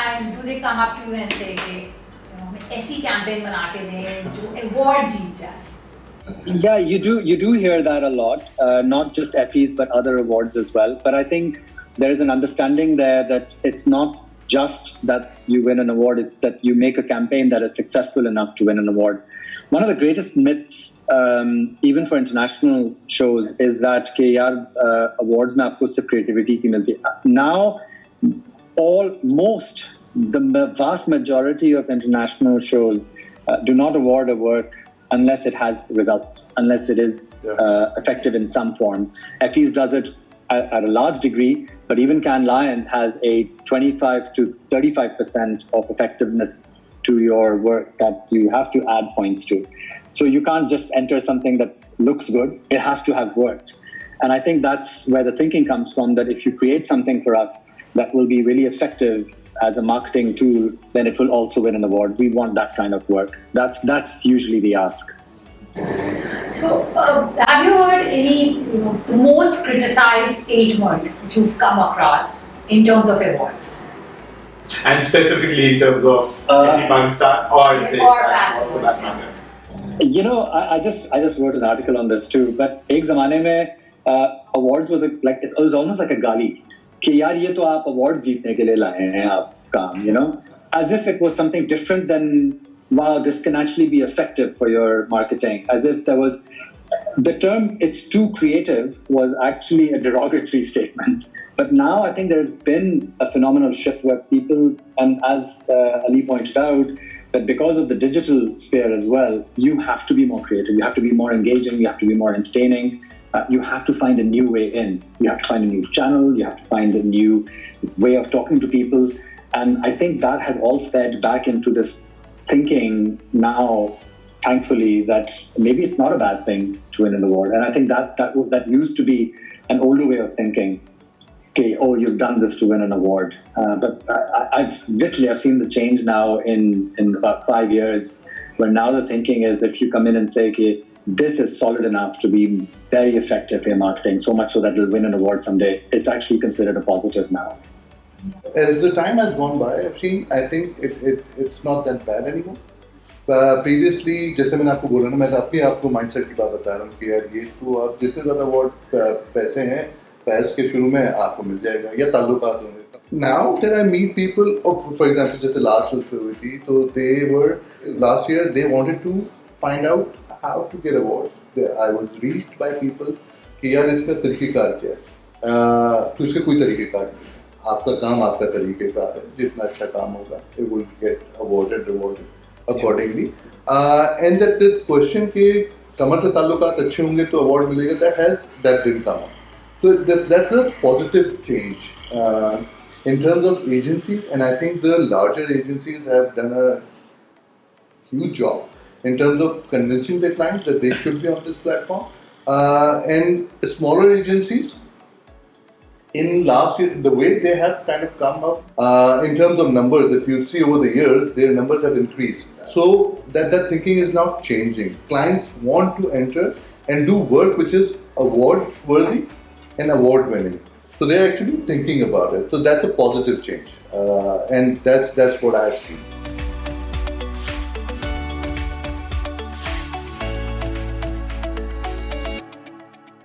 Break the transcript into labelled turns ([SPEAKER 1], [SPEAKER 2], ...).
[SPEAKER 1] clients, do they come up to you and say, "Hey, ऐसी campaign बना के दें जो award जीत जाए"?
[SPEAKER 2] Yeah, you do hear that a lot, not just Effie's but other awards as well. But I think there is an understanding there that it's not just that you win an award; it's that you make a campaign that is successful enough to win an award. One of the greatest myths, even for international shows, is that कि यार awards में आपको सिर्फ creativity की मिलती है. Now, the vast majority of international shows do not award a work unless it has results, unless it is effective in some form. Effie's does it at a large degree, but even Cannes Lions has a 25 to 35% of effectiveness to your work that you have to add points to. So you can't just enter something that looks good, it has to have worked. And I think that's where the thinking comes from, that if you create something for us that will be really effective as a marketing tool, then it will also win an award. We want that kind of work. That's usually the ask.
[SPEAKER 1] So, have you heard any the most criticized statement which you've come across in terms of awards?
[SPEAKER 3] And specifically in terms of Pakistan or for that matter.
[SPEAKER 2] I just wrote an article on this too. But एक ज़माने में awards was it was almost like a gali. कि यार ये तो आप awards जीतने के लिए लाए हैं आप काम, as if it was something different than, wow, this can actually be effective for your marketing. As if there was, the term "it's too creative" was actually a derogatory statement. But now I think there's been a phenomenal shift where people, and as Ali pointed out, that because of the digital sphere as well, you have to be more creative, you have to be more engaging, you have to be more entertaining. You have to find a new way in. You have to find a new channel. You have to find a new way of talking to people. And I think that has all fed back into this thinking now, thankfully, that maybe it's not a bad thing to win an award. And I think that used to be an older way of thinking. Okay, oh, you've done this to win an award. But I've seen the change now in about 5 years, where now the thinking is if you come in and say, okay, this is solid enough to be very effective in marketing, so much so that it'll win an award someday, it's actually considered a positive now.
[SPEAKER 4] As the time has gone by, I think it's not that bad anymore. Previously, जैसे मैंने आपको बोला ना, मैं अपनी आपको mindset की बात बता रहा हूँ कि यार ये तो आप जितने ज़्यादा award पैसे हैं, पैसे के शुरू में आपको मिल जाएगा या ताल्लुकात होंगे. Now that I meet people, for example, जैसे last show हुई थी, तो last year they wanted to find out how to get awards. I was reached by people कि यार इसका तरीक़ेकार क्या है, तो इसका कोई तरीक़ेकार नहीं है. आपका काम आपका तरीक़ेकार है, जितना अच्छा काम होगा, it will get rewarded accordingly. And that the question कि कमर से ताल्लुकात अच्छे होंगे तो award मिलेगा, that didn't come up. So that's a positive change in terms of agencies, and I think the larger agencies have done a huge job in terms of convincing their clients that they should be on this platform. And smaller agencies, in last year, the way they have kind of come up in terms of numbers, if you see over the years, their numbers have increased. So that thinking is now changing. Clients want to enter and do work which is award-worthy and award-winning. So they're actually thinking about it. So that's a positive change. And that's what I've seen.